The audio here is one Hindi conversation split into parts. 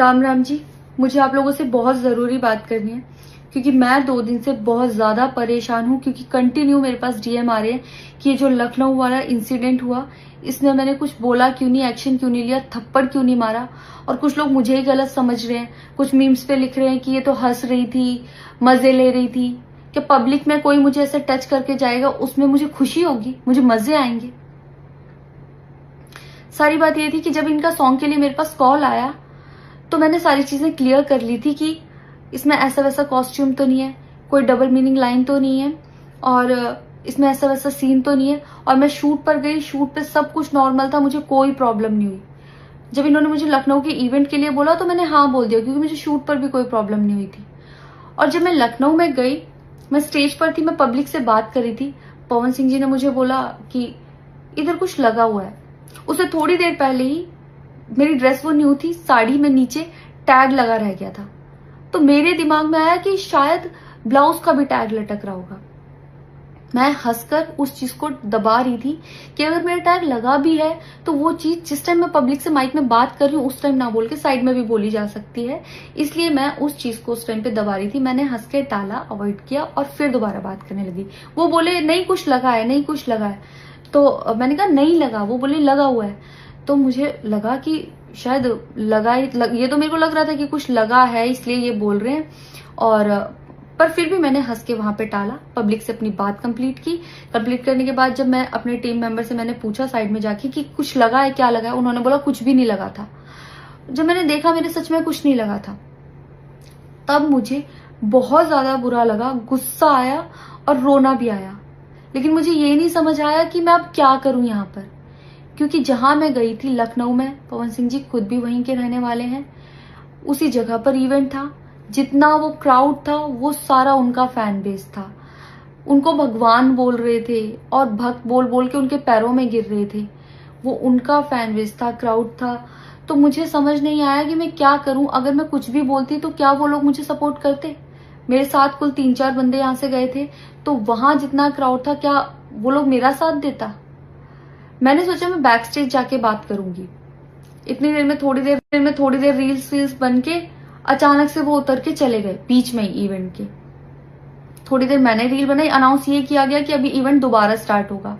राम राम जी। मुझे आप लोगों से बहुत ज़रूरी बात करनी है क्योंकि मैं 2 दिन से बहुत ज़्यादा परेशान हूँ क्योंकि कंटिन्यू मेरे पास डीएम आ रहे हैं कि ये जो लखनऊ वाला इंसिडेंट हुआ, इसमें मैंने कुछ बोला क्यों नहीं, एक्शन क्यों नहीं लिया, थप्पड़ क्यों नहीं मारा। और कुछ लोग मुझे ही गलत समझ रहे हैं, कुछ मीम्स पे लिख रहे हैं कि ये तो हंस रही थी, मजे ले रही थी। कि पब्लिक में कोई मुझे ऐसे टच करके जाएगा उसमें मुझे खुशी होगी, मुझे मजे आएंगे। सारी बात ये थी कि जब इनका सॉन्ग के लिए मेरे पास कॉल आया तो मैंने सारी चीजें क्लियर कर ली थी कि इसमें ऐसा वैसा कॉस्ट्यूम तो नहीं है, कोई डबल मीनिंग लाइन तो नहीं है, और इसमें ऐसा वैसा सीन तो नहीं है। और मैं शूट पर गई, शूट पे सब कुछ नॉर्मल था, मुझे कोई प्रॉब्लम नहीं हुई। जब इन्होंने मुझे लखनऊ के इवेंट के लिए बोला तो मैंने हाँ बोल दिया क्योंकि मुझे शूट पर भी कोई प्रॉब्लम नहीं हुई थी। और जब मैं लखनऊ में गई, मैं स्टेज पर थी, मैं पब्लिक से बात कर रही थी, पवन सिंह जी ने मुझे बोला कि इधर कुछ लगा हुआ है। उससे थोड़ी देर पहले ही मेरी ड्रेस वो न्यू थी, साड़ी में नीचे टैग लगा रह गया था। तो मेरे दिमाग में आया कि शायद ब्लाउज का भी टैग लटक रहा होगा। मैं हंसकर उस चीज को दबा रही थी कि अगर मेरा टैग लगा भी है तो वो चीज जिस टाइम मैं पब्लिक से माइक में बात कर रही हूँ उस टाइम ना बोल के साइड में भी बोली जा सकती है, इसलिए मैं उस चीज को उस टाइम पे दबा रही थी। मैंने हंस के टाला, अवॉइड किया और फिर दोबारा बात करने लगी। वो बोले नहीं कुछ लगा है, नहीं कुछ लगा है। तो मैंने कहा नहीं लगा, वो बोले लगा हुआ है। तो मुझे लगा कि शायद ये तो मेरे को लग रहा था कि कुछ लगा है इसलिए ये बोल रहे हैं। और पर फिर भी मैंने हंस के वहां पे टाला, पब्लिक से अपनी बात कंप्लीट की। कंप्लीट करने के बाद जब मैं अपने टीम मेंबर से मैंने पूछा साइड में जाके कि कुछ लगा है, क्या लगा है, उन्होंने बोला कुछ भी नहीं लगा था। जब मैंने देखा मेरे सच में कुछ नहीं लगा था, तब मुझे बहुत ज्यादा बुरा लगा, गुस्सा आया और रोना भी आया। लेकिन मुझे ये नहीं समझ आया कि मैं अब क्या करूं यहाँ पर, क्योंकि जहां मैं गई थी लखनऊ में, पवन सिंह जी खुद भी वहीं के रहने वाले हैं, उसी जगह पर इवेंट था। जितना वो क्राउड था वो सारा उनका फैन बेस था। उनको भगवान बोल रहे थे और भक्त बोल बोल के उनके पैरों में गिर रहे थे। वो उनका फैन बेस था, क्राउड था। तो मुझे समझ नहीं आया कि मैं क्या करूं। अगर मैं कुछ भी बोलती तो क्या वो लोग मुझे सपोर्ट करते। मेरे साथ कुल 3-4 बंदे यहाँ से गए थे, तो वहां जितना क्राउड था क्या वो लोग मेरा साथ देता। मैंने सोचा मैं बैक स्टेज जाके बात करूंगी। इतनी देर में थोड़ी देर रील्स बन के अचानक से वो उतर के चले गए बीच में ही इवेंट के। थोड़ी देर मैंने रील बनाई, अनाउंस ये किया गया कि अभी इवेंट दोबारा स्टार्ट होगा।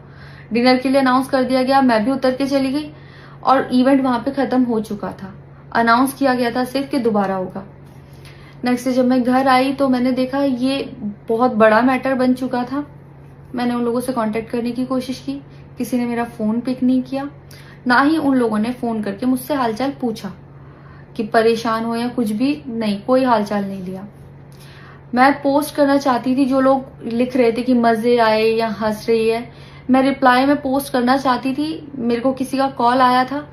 डिनर के लिए अनाउंस कर दिया गया, मैं भी उतर के चली गई और इवेंट वहां पे खत्म हो चुका था। अनाउंस किया गया था सिर्फ कि दोबारा होगा। नेक्स्ट डे जब मैं घर आई तो मैंने देखा ये बहुत बड़ा मैटर बन चुका था। मैंने उन लोगों से कांटेक्ट करने की कोशिश की, किसी ने मेरा फोन पिक नहीं किया, ना ही उन लोगों ने फोन करके मुझसे हालचाल पूछा कि परेशान हो या कुछ भी, नहीं, कोई हालचाल नहीं लिया। मैं पोस्ट करना चाहती थी, जो लोग लिख रहे थे कि मजे आए या हंस रही है, मैं रिप्लाई में पोस्ट करना चाहती थी। मेरे को किसी का कॉल आया था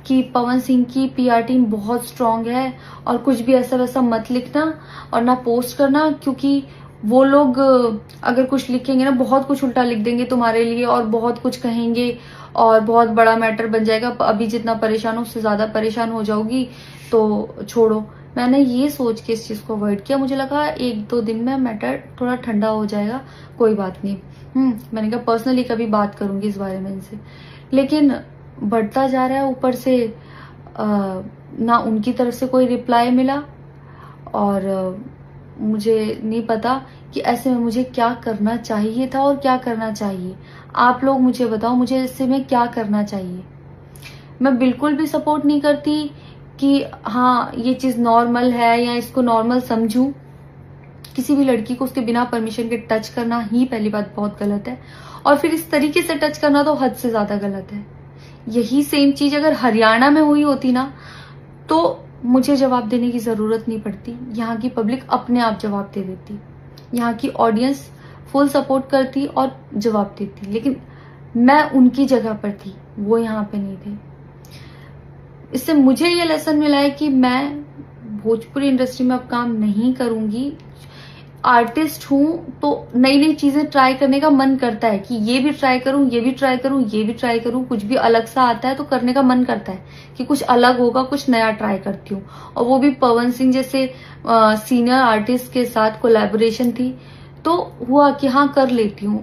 कि पवन सिंह की पीआर टीम बहुत स्ट्रांग है और कुछ भी ऐसा वैसा मत लिखना और ना पोस्ट करना, क्योंकि वो लोग अगर कुछ लिखेंगे ना बहुत कुछ उल्टा लिख देंगे तुम्हारे लिए और बहुत कुछ कहेंगे और बहुत बड़ा मैटर बन जाएगा। अभी जितना परेशान हो उससे ज्यादा परेशान हो जाओगी, तो छोड़ो। मैंने ये सोच के इस चीज को अवॉइड किया। मुझे लगा 1-2 दिन में मैटर थोड़ा ठंडा हो जाएगा, कोई बात नहीं। मैंने कहा पर्सनली कभी बात करूंगी इस बारे में इनसे। लेकिन बढ़ता जा रहा है, ऊपर से ना उनकी तरफ से कोई रिप्लाई मिला और मुझे नहीं पता कि ऐसे में मुझे क्या करना चाहिए था और क्या करना चाहिए। आप लोग मुझे बताओ, मुझे ऐसे में क्या करना चाहिए। मैं बिल्कुल भी सपोर्ट नहीं करती कि हाँ ये चीज नॉर्मल है या इसको नॉर्मल समझूं। किसी भी लड़की को उसके बिना परमिशन के टच करना ही पहली बात बहुत गलत है, और फिर इस तरीके से टच करना तो हद से ज्यादा गलत है। यही सेम चीज अगर हरियाणा में हुई होती ना तो मुझे जवाब देने की जरूरत नहीं पड़ती, यहाँ की पब्लिक अपने आप जवाब दे देती, यहाँ की ऑडियंस फुल सपोर्ट करती और जवाब देती। लेकिन मैं उनकी जगह पर थी, वो यहाँ पे नहीं थे। इससे मुझे ये लेसन मिला है कि मैं भोजपुरी इंडस्ट्री में अब काम नहीं करूंगी। आर्टिस्ट हूं तो नई नई चीजें ट्राई करने का मन करता है कि ये भी ट्राई करूं, ये भी ट्राई करूं, ये भी ट्राई करूं। कुछ भी अलग सा आता है तो करने का मन करता है कि कुछ अलग होगा, कुछ नया ट्राई करती हूँ। और वो भी पवन सिंह जैसे सीनियर आर्टिस्ट के साथ कोलैबोरेशन थी तो हुआ कि हाँ कर लेती हूँ।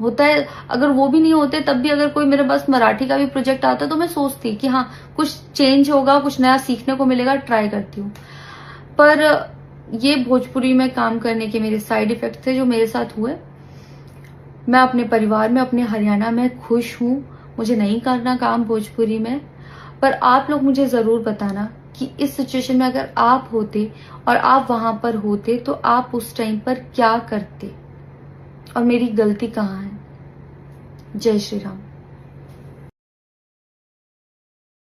होता है, अगर वो भी नहीं होते तब भी अगर कोई मेरे पास मराठी का भी प्रोजेक्ट आता तो मैं सोचती कि हाँ कुछ चेंज होगा, कुछ नया सीखने को मिलेगा, ट्राई करती हूँ। पर ये भोजपुरी में काम करने के मेरे साइड इफेक्ट थे जो मेरे साथ हुए। मैं अपने परिवार में, अपने हरियाणा में खुश हूँ, मुझे नहीं करना काम भोजपुरी में। पर आप लोग मुझे जरूर बताना कि इस सिचुएशन में अगर आप होते और आप वहां पर होते तो आप उस टाइम पर क्या करते और मेरी गलती कहाँ है। जय श्री राम।